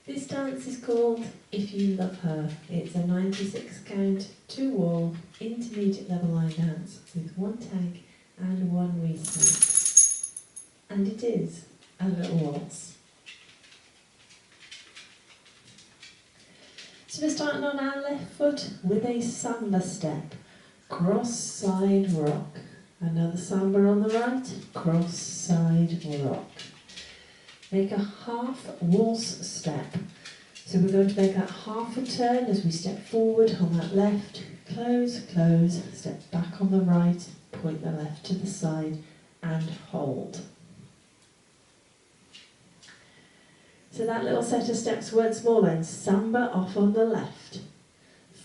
This dance is called If You Love Her. It's a 96 count, 2 wall, intermediate level line dance with 1 tag and 1 restart. And it is a little waltz. So we're starting on our left foot with a samba step, cross side rock. Another samba on the right, cross side rock. Make a half waltz step. So we're going to make that half a turn as we step forward on that left, close, close, step back on the right, point the left to the side and hold. So that little set of steps once more then, samba off on the left.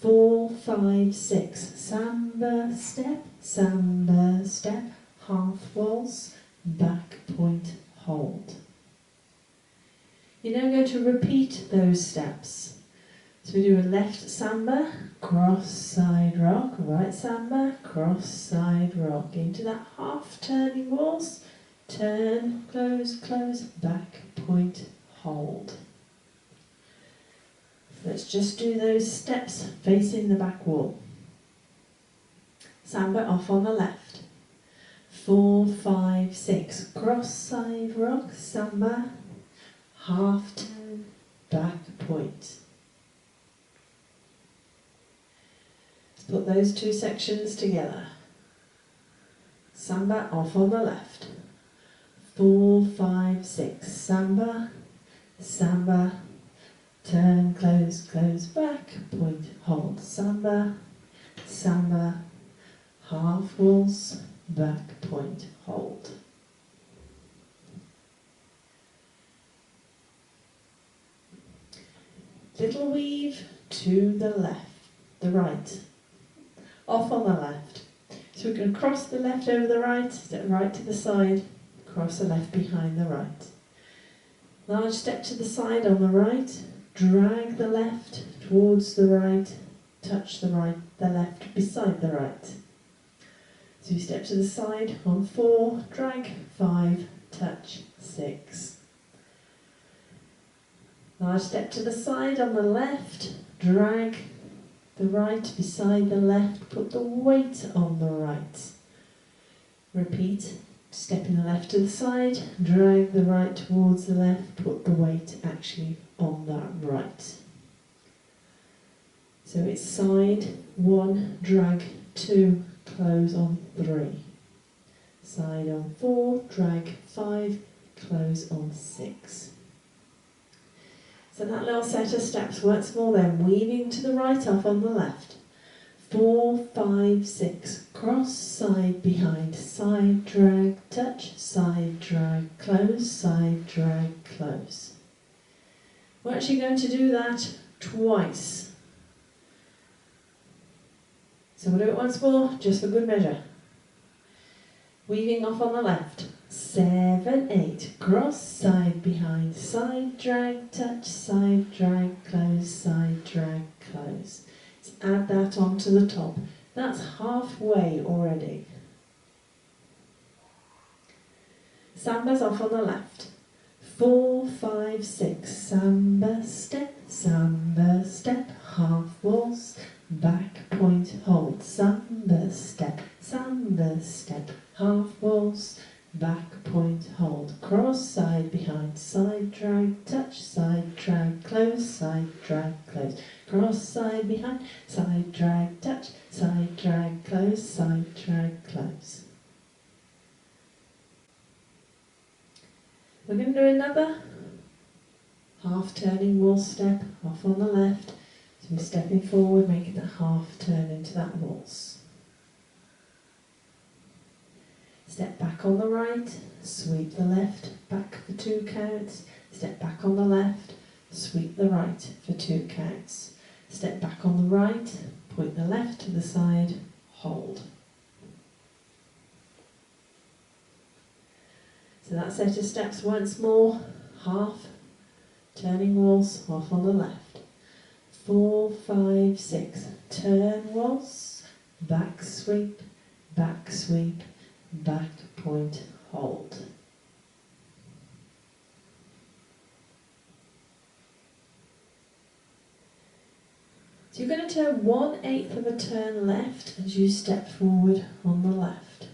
4, 5, 6, samba step, half waltz, back point, hold. You're now going to repeat those steps. So we do a left samba, cross side rock, right samba, cross side rock, into that half turning waltz, turn, close, close, back point, hold. Let's just do those steps facing the back wall. Samba off on the left. 4, 5, 6, cross side rock, samba, half turn, back point. Let's put those two sections together. Samba off on the left. 4, 5, 6, samba, samba, turn, close, close, back, point, hold, samba, samba, half waltz, back, point, hold. Little weave to the left, the right, off on the left. So we're going to cross the left over the right, step right to the side, cross the left behind the right. Large step to the side on the right, drag the left towards the right, touch the left beside the right. So you step to the side on 4, drag 5, touch 6. Large step to the side on the left, drag the right beside the left, put the weight on the right. Repeat, stepping the left to the side, drag the right towards the left, put the weight actually on that right. So it's side 1, drag 2, close on 3. Side on 4, drag 5, close on 6. So that little set of steps once more then, weaving to the right off on the left. 4, 5, 6, cross, side, behind, side, drag, touch, side, drag, close, close. We're actually going to do that twice. So we'll do it once more, just for good measure. Weaving off on the left. 7, 8, cross, side, behind, side, drag, touch, side, drag, close, close. Let's add that onto the top. That's halfway already. Samba's off on the left. 4, 5, 6, samba step, half waltz, back point, hold, samba step, half waltz, back point, hold, cross, side, behind, side, drag, touch, side, drag, close, cross, side, behind, side, drag, touch, side, drag, close, close. We're going to do another half turning waltz step off on the left. So we're stepping forward, making that half turn into that waltz. Step back on the right, sweep the left, back for 2 counts. Step back on the left, sweep the right for 2 counts. Step back on the right, point the left to the side, hold. So that set of steps once more, half turning waltz off on the left. 4, 5, 6, turn waltz, back sweep, back point, hold. So you're going to turn 1/8 of a turn left as you step forward on the left.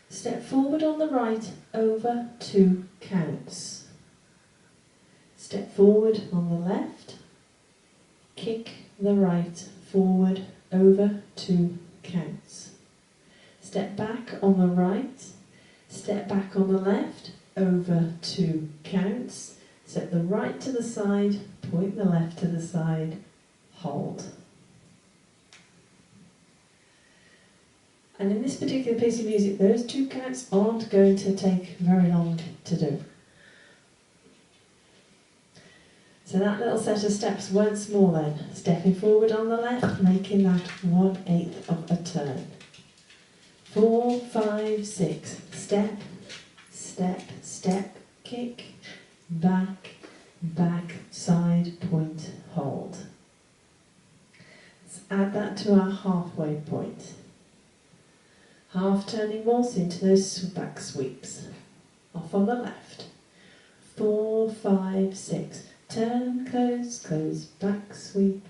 Step forward on the right over 2 counts. Step forward on the left, kick the right forward over 2 counts. Step back on the right, step back on the left over 2 counts. Step the right to the side, point the left to the side, hold. And in this particular piece of music, those 2 counts aren't going to take very long to do. So that little set of steps once more then, stepping forward on the left, making that 1/8 of a turn. 4, 5, 6, step, step, step, kick, back, back, side, point, hold. Let's add that to our halfway point. Half turning waltz into those back sweeps. Off on the left. 4, 5, 6. Turn, close, close, back sweep,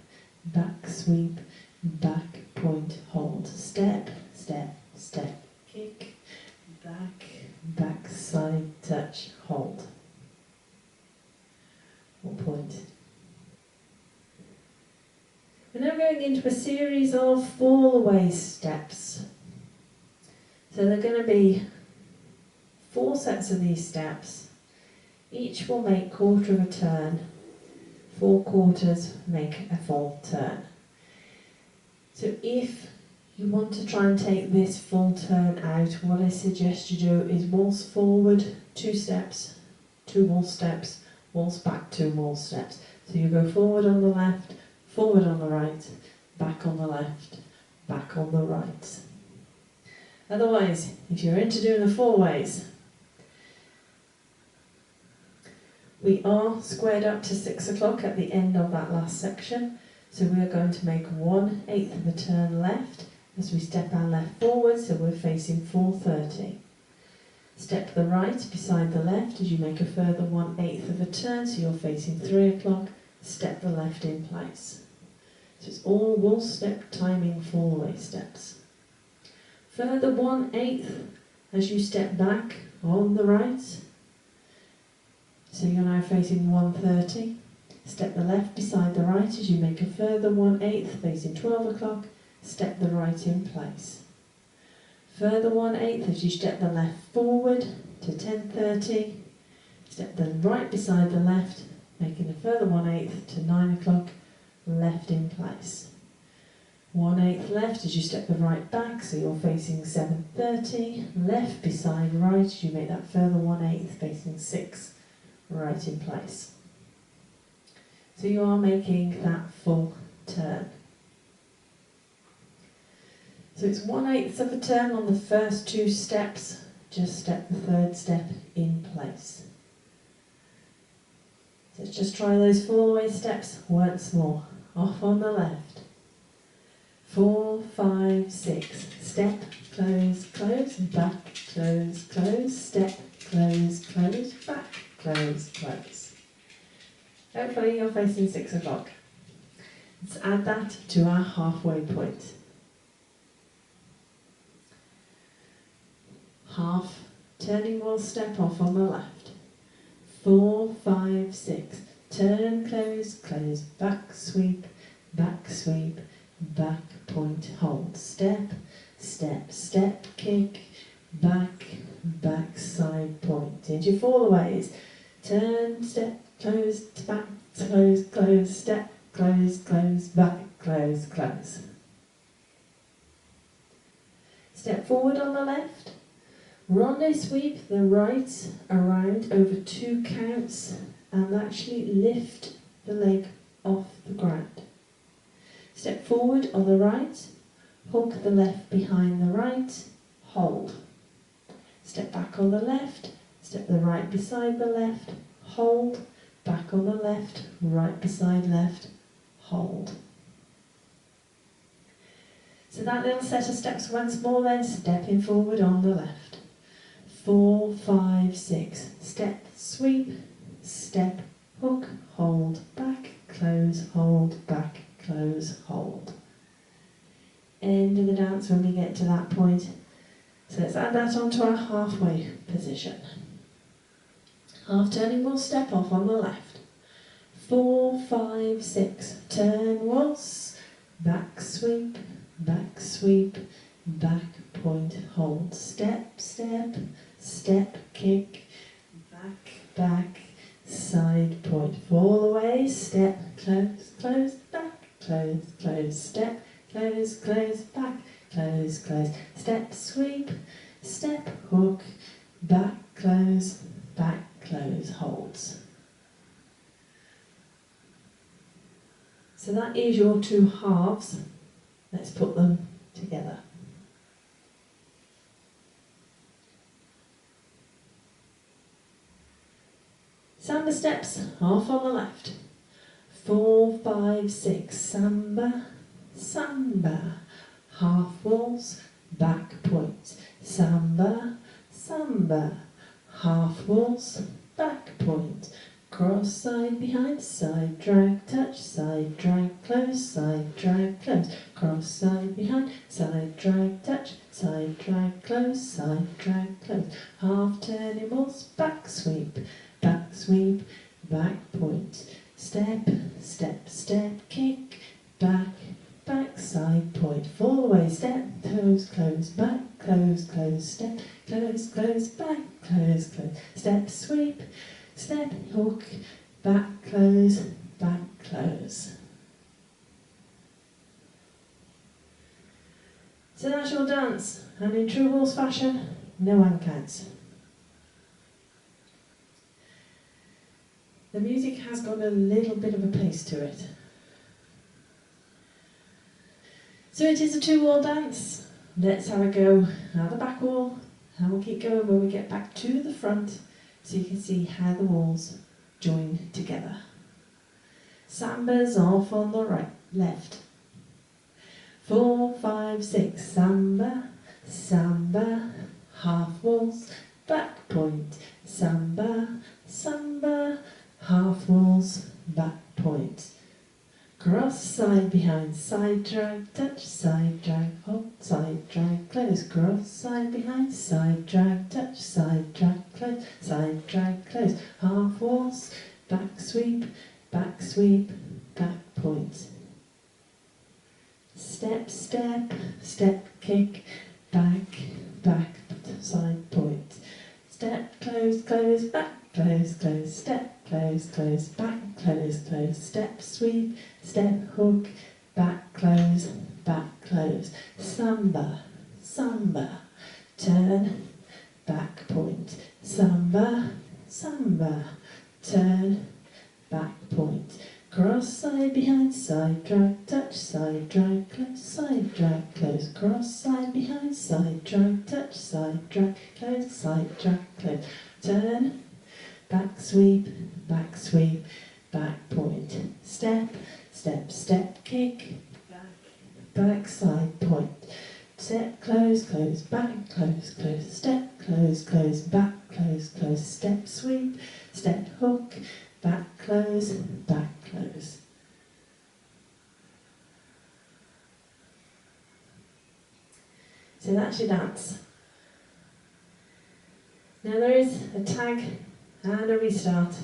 back point, hold. Step, step, step, kick, back, side, touch, hold. Or point. We're now going into a series of fall away steps. So they're going to be 4 sets of these steps. Each will make quarter of a turn. 4 quarters make a full turn. So if you want to try and take this full turn out, what I suggest you do is waltz forward 2 steps, 2 waltz steps, waltz back 2 waltz steps. So you go forward on the left, forward on the right, back on the left, back on the right. Otherwise, if you're into doing the 4 ways, we are squared up to 6 o'clock at the end of that last section. So we are going to make 1/8 of a turn left as we step our left forward, so we're facing 4:30. Step the right beside the left as you make a further 1/8 of a turn, so you're facing 3 o'clock. Step the left in place. So it's all waltz step timing fall away steps. Further 1/8 as you step back on the right. So you're now facing 1:30. Step the left beside the right as you make a further 1/8 facing 12 o'clock. Step the right in place. Further 1/8 as you step the left forward to 10:30. Step the right beside the left, making a further 1/8 to 9 o'clock. Left in place. 1/8 left as you step the right back, so you're facing 7:30. Left beside right as you make that further 1/8 facing 6. Right in place. So you are making that full turn. So it's 1/8 of a turn on the first 2 steps, just step the 3rd step in place. So let's just try those fall away steps once more. Off on the left. 4, 5, 6. Step, close, close, back, close, close, step, close, close, back, close, close. Hopefully you're facing 6 o'clock. Let's add that to our halfway point. Half turning waltz step off on the left. 4, 5, 6. Turn, close, close, back sweep, back point, hold. Step, step, step, kick, back, side, point. Into your fall aways. Turn, step, close, back, close, step, close, back, close. Step forward on the left. Rondo sweep the right around over 2 counts and actually lift the leg off the ground. Step forward on the right, hook the left behind the right, hold. Step back on the left, step the right beside the left, hold, back on the left, right beside left, hold. So that little set of steps once more then, stepping forward on the left. 4, 5, 6, step, sweep, step, hook, hold, back, close, hold, back, close, get to that point. So let's add that onto our halfway position. Half turning, we'll step off on the left. 4, 5, 6, turn waltz, back sweep, back point, hold, step, step, step, kick, back, side point, fall away, step, close, close, back, close, step, close, back, close, step, sweep, step, hook, back, close, holds. So that is your two halves. Let's put them together. Samba steps, half on the left. 4, 5, 6, samba, samba. Half waltz, back point. Samba, samba. Half waltz, back point. Cross side behind, side drag, touch, side drag, close, cross side behind, side drag, touch, side drag, close, half turning waltz, back sweep, back point, step, step, step, kick, back, side point, fall away, step, close, back, close, step, close, back, close, step, sweep, step, hook, back, close. So that's your dance, and in true waltz fashion, no hand counts. The music has got a little bit of a pace to it. So it is a two-wall dance. Let's have a go at the back wall, and we'll keep going when we get back to the front, so you can see how the walls join together. Samba's off on the right, left. 4, 5, 6, samba, samba, half waltz, back point, samba, samba, half waltz, back point. Cross side behind, side drag, touch, side drag, hold, side drag, close, cross side behind, side drag, touch, side drag, close, half waltz, back sweep, back point. Step, step, step, kick, back, side point. Step, close, back, close, step, close, back, close, step, sweep, step, hook, back, close, samba, turn, back point, samba, turn, back point. Cross side behind, side drag, touch, side drag, close, cross side behind, side drag, touch, side drag, close, turn, back sweep, back point, step, step, kick, back, side point, step, close, back, close, step, close, back, close, step, sweep, step, hook, back, close. So that's your dance. Now there is a tag and a restart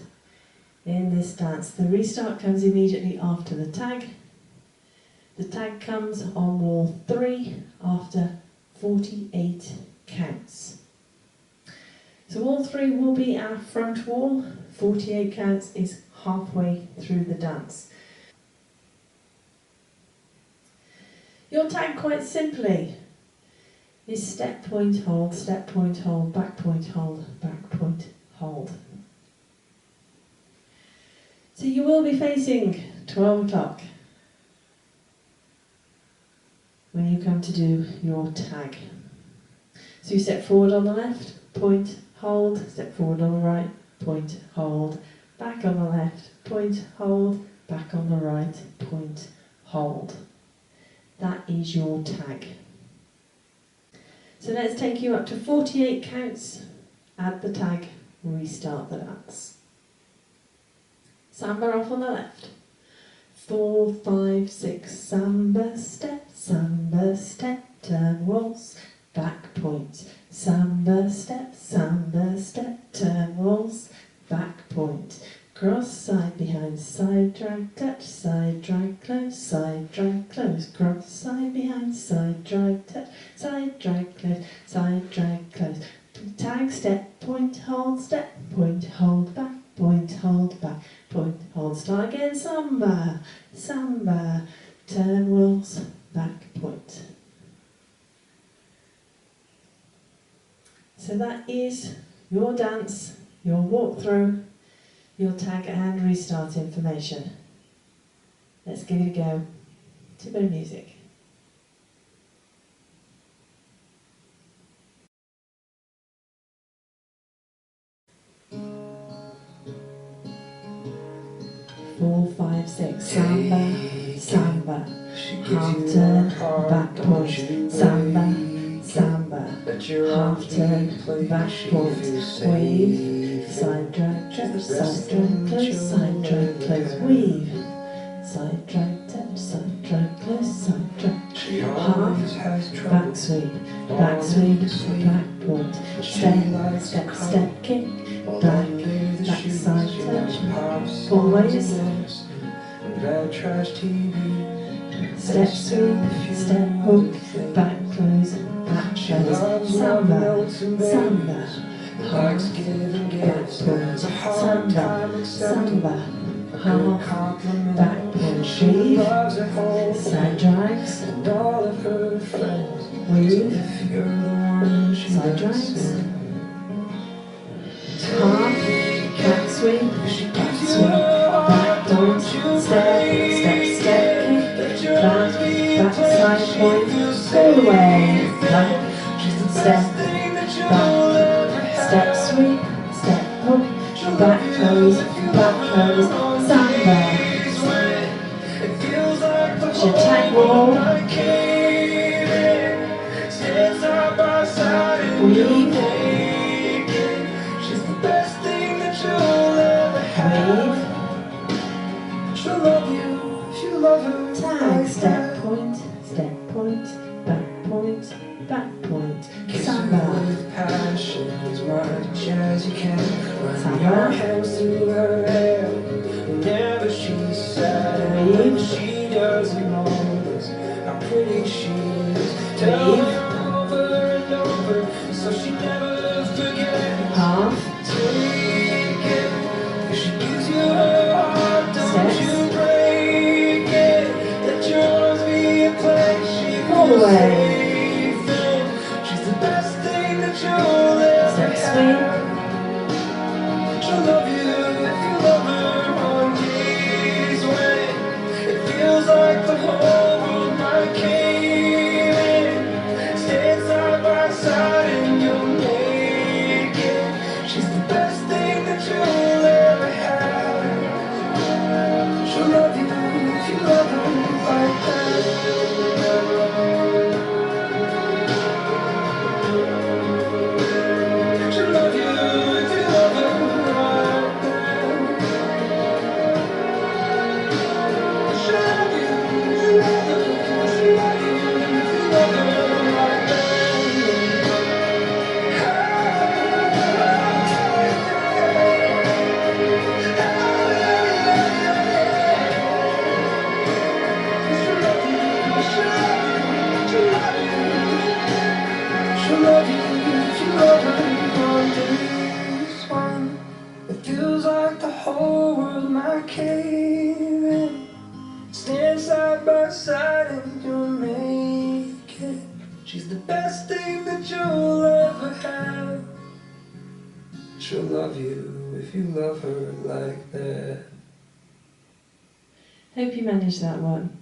in this dance. The restart comes immediately after the tag. The tag comes on wall 3 after 48 counts. So wall 3 will be our front wall. 48 counts is halfway through the dance. Your tag, quite simply, is step point hold, back point hold, back point hold. So you will be facing 12 o'clock when you come to do your tag. So you step forward on the left, point, hold, step forward on the right, point, hold, back on the left, point, hold, back on the right, point, hold. That is your tag. So let's take you up to 48 counts, add the tag, restart the dance. Samba off on the left. 4, 5, 6, samba, step, turn, waltz, back point, samba step, turn, waltz, back point, cross, side, behind, side, drag, touch, side, drag, close, cross, side, behind, side, drag, touch, side, drag, close, tag, step, point, hold, back, point, hold, back, point, hold, start again, samba, turn, waltz, back, point. So that is your dance, your walkthrough, your tag and restart information. Let's give it a go to a bit of music. Four, five, six, samba, half turn, back point, samba, half turn, back point, wave, side drag, touch, side drag, close, weave, side drag, touch, side drag, close, half, back sweep, back point, step, kick, back side touch, always, step sweep, step hook, back close, samba, half, back point, samba, half, back point, weave, side drags, weave, side drags, half, back sweep, back point, step, kick, back side point, all the way, back, step, sweep, step hook, back close, samba, tag wall, weave, tag, step point, back point, samba, Whenever she's sad, and she doesn't know this, how pretty she is. Tell her over and over, so she never forgets. half, Take it, if she gives you her heart, don't you break it. Let your arms be a place she all the feels way, safe in. She's the best thing that you'll ever step have. sweep, She'll love you if you love her on days when it feels like the whole world might cave in. Stand side by side and you'll make it. She's the best thing that you'll ever have. She'll love you if you love her like that. She'll love you if you love her like that. She'll love you if you love her. She'll love you if you love her like that. She'll love you, she'll love you, she'll love you. She'll love you if you love her on days when it feels like the whole world might cave in. Stand side by side and you'll make it. She's the best thing that you'll ever have. She'll love you if you love her like that. hope you managed that one.